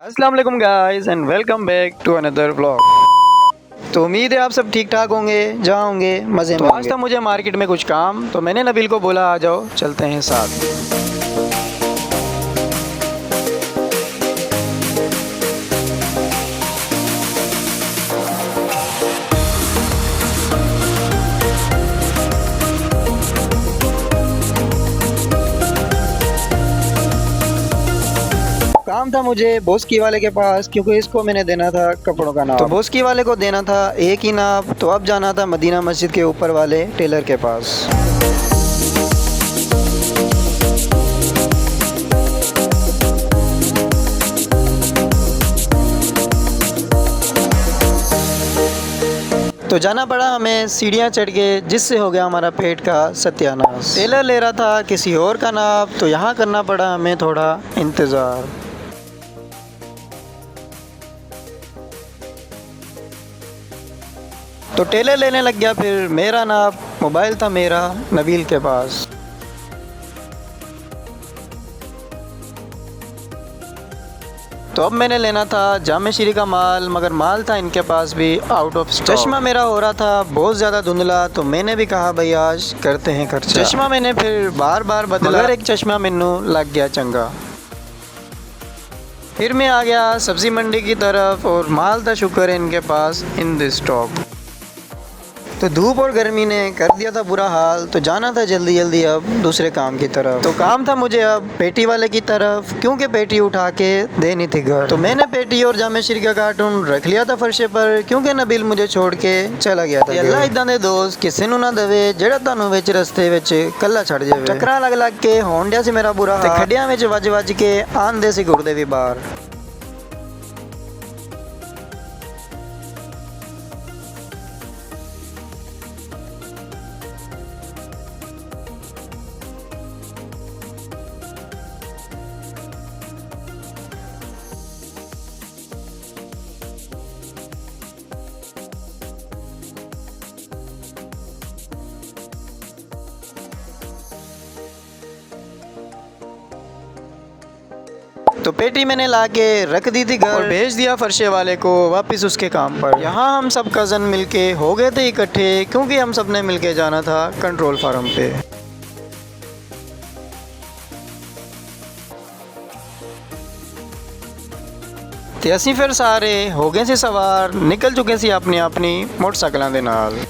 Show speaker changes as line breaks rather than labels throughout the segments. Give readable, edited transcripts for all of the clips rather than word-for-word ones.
अस्सलाम वालेकुम guys and welcome back to another vlog. तो उम्मीद है आप सब ठीक ठाक होंगे, जहाँ होंगे मज़े में। तो आज था मुझे मार्केट में कुछ काम, तो मैंने नबील को बोला आ जाओ चलते हैं साथ। काम था मुझे बोस्की वाले के पास, क्योंकि इसको मैंने देना था कपड़ों का नाप। तो बोस्की वाले को देना था एक ही नाप, तो अब जाना था मदीना मस्जिद के ऊपर वाले टेलर के पास। तो जाना पड़ा हमें सीढ़ियाँ चढ़ के, जिससे हो गया हमारा पेट का सत्यानाश। टेलर ले रहा था किसी और का नाप, तो यहाँ करना पड़ा हमें थोड़ा इंतज़ार। तो टेलर लेने लग गया, फिर मेरा नाप, मोबाइल था मेरा नबील के पास। तो अब मैंने लेना था जामे श्री का माल, मगर माल था इनके पास भी आउट ऑफ स्टॉक। चश्मा मेरा हो रहा था बहुत ज़्यादा धुंधला, तो मैंने भी कहा भाई आज करते हैं खर्चा। चश्मा मैंने फिर बार बार बदला, मगर एक चश्मा मैनू लग गया चंगा। फिर मैं आ गया सब्ज़ी मंडी की तरफ, और माल था शुक्र है इनके पास इन दिस स्टॉक। तो धूप और गर्मी ने कर दिया था बुरा हाल, तो जाना था जल्दी जल्दी अब दूसरे काम की तरफ। तो काम था मुझे अब पेटी वाले की तरफ, क्योंकि पेटी उठा के देनी थी घर। तो मैंने पेटी और जामे श्री का कार्टून रख लिया था फर्शे पर, क्योंकि नबील मुझे छोड़ के चला गया था। अल्लाह इदा दे दोस्त किसी नू ना देवे जेड़ा तानू विच रस्ते विच कल्ला छड़ जावे। टकरा लग लग के होंडिया से मेरा बुरा हाल, खड्डियां विच वज वज के आंदे सी गुरदे भी बाहर। तो पेटी मैंने लाके रख दी थी घर, और भेज दिया फर्शे वाले को वापस उसके काम पर। यहाँ हम सब कज़न मिलके हो गए थे इकट्ठे, क्योंकि हम सब ने मिलके जाना था कंट्रोल फार्म पे। ते असीं फिर सारे हो गए सी सवार, निकल चुके सी अपनी अपनी मोटरसाइकिलों के नाल।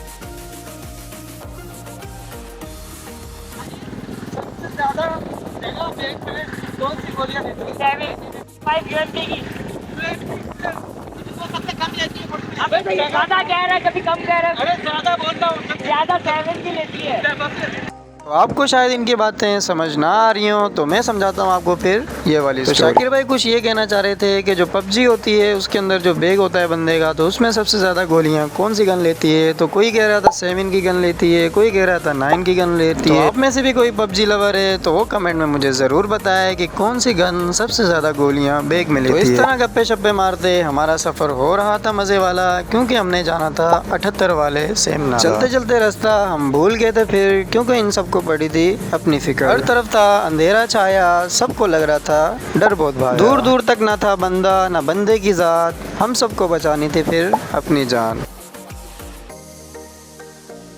ज्यादा कह रहा है, कभी कम कह रहा है। अरे ज्यादा बोल रहा हूँ, ज्यादा 7 की लेती है।
तो आपको शायद इनकी बातें समझ ना आ रही हो, तो मैं समझाता हूँ आपको फिर ये वाली। तो शाकिर भाई कुछ ये कहना चाह रहे थे कि जो पबजी होती है उसके अंदर जो बैग होता है बंदे का, तो उसमें सबसे ज़्यादा गोलियाँ कौन सी गन लेती है। तो कोई कह रहा था 7 की गन लेती है, कोई कह रहा था 9 की गन लेती है। आप में से भी कोई पबजी लवर है तो वो कमेंट में मुझे ज़रूर बताया कि कौन सी गन सबसे ज़्यादा गोलियाँ बैग में लेती है। इस तरह गप्पे शप्पे मारते हमारा सफ़र हो रहा था मज़े वाला, क्योंकि हमने जाना था 78 वाले सेम नाला। चलते चलते रास्ता हम भूल गए थे फिर, क्योंकि इन सबको पड़ी थी अपनी फिक्र। हर तरफ था अंधेरा छाया, सबको लग रहा था डर बहुत भागा। दूर दूर तक ना था बंदा ना बंदे की जात, हम सबको बचानी थी फिर अपनी जान।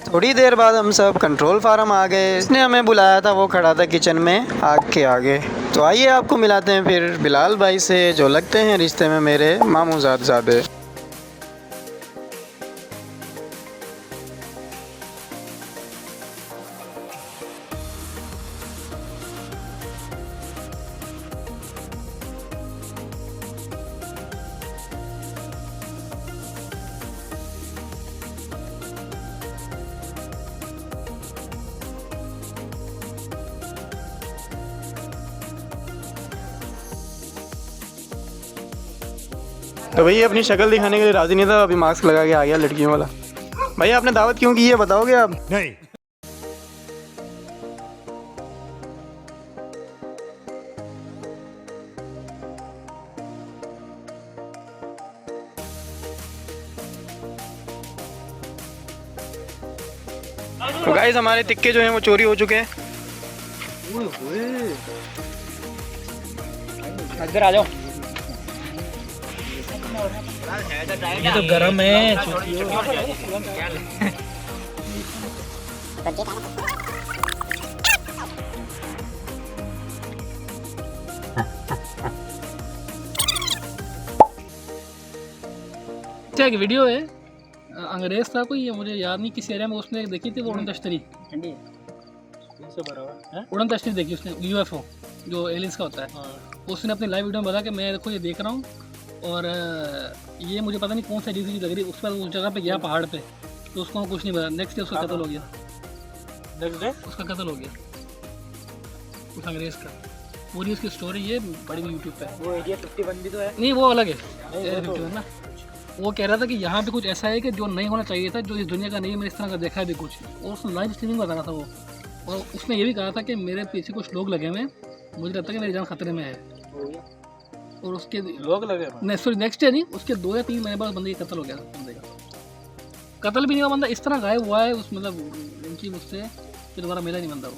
थोड़ी देर बाद हम सब कंट्रोल फार्म आ गए। इसने हमें बुलाया था वो खड़ा था किचन में आग के आगे। तो आइए आपको मिलाते हैं फिर बिलाल भाई से, जो लगते हैं रिश्ते में मेरे मामूजादे। तो भैया अपनी शक्ल दिखाने के लिए राजी नहीं था, अभी मास्क लगा के आ गया लड़कियों वाला। भैया आपने दावत क्यों की है बताओगे आप?
नहीं।
तो गाइस हमारे टिक्के जो हैं वो चोरी हो चुके हैं।
इधर आ जाओ।
ये तो गरम है। क्या एक वीडियो है, अंग्रेज था कोई, ये मुझे याद नहीं किस एरिया में, उसने देखी थी वो उड़न तश्तरी, उड़न तश्तरी देखी उसने, यूएफओ जो एलियंस का होता है। उसने अपनी लाइव वीडियो में बताया कि मैं देखो ये देख रहा हूँ और ये मुझे पता नहीं कौन सा चीज़ लग रही, उस पर उस जगह पे गया पहाड़ पे, तो उसको कुछ नहीं पता। नेक्स्ट डे उसका कत्ल हो गया, नेक्स्ट डे उसका कत्ल हो गया उस अंग्रेज का। पूरी उसकी स्टोरी ये पड़ी हुई यूट्यूब पे।
वो एरिया 51 भी तो है।
नहीं वो अलग है, 51 ना। वो कह रहा था कि यहाँ पे कुछ ऐसा है कि जो नहीं होना चाहिए था, जो इस दुनिया का नहीं, मैंने इस तरह का देखा है भी कुछ, और उसने लाइव स्ट्रीमिंग बता रहा था वो। और उसने ये भी कहा था कि मेरे पीछे कुछ लोग लगे हुए हैं, मुझे लगता है कि मेरी जान खतरे में है। और उसके
लोग लगे
सॉरी नेक्स्ट डे नहीं, उसके 2 या 3 महीने बाद बंदे का कत्ल हो गया। बंदे का कत्ल भी नहीं हुआ, बंदा इस तरह गायब हुआ है, उस मतलब उनकी मुझसे कि दोबारा मिला नहीं बंदा वो।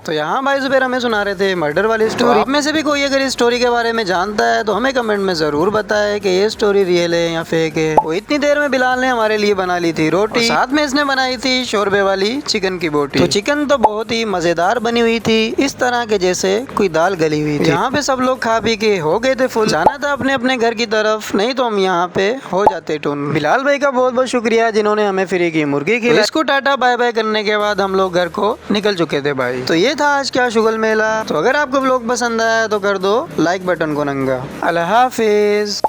तो यहाँ भाई जुबैर हमें सुना रहे थे मर्डर वाली स्टोरी। आप में से भी कोई अगर इस स्टोरी के बारे में जानता है तो हमें कमेंट में ज़रूर बताए कि ये स्टोरी रियल है या फेक है। वो इतनी देर में बिलाल ने हमारे लिए बना ली थी रोटी, साथ में इसने बनाई थी शोरबे वाली चिकन की बोटी। तो चिकन तो बहुत ही मज़ेदार बनी हुई थी, इस तरह के जैसे कोई दाल गली हुई थी। यहाँ पे सब लोग खा पी के हो गए थे फुल, जाना था अपने अपने घर की तरफ, नहीं तो हम यहाँ पे हो जाते टून। बिलाल भाई का बहुत बहुत शुक्रिया जिन्होंने हमें फ्री की मुर्गी खिलाई। इसको टाटा बाय बाय करने के बाद हम लोग घर को निकल चुके थे भाई। तो ये था आज क्या शुगल मेला। तो अगर आपको व्लॉग पसंद आया तो कर दो लाइक बटन को नंगा। अल्लाह हाफिज।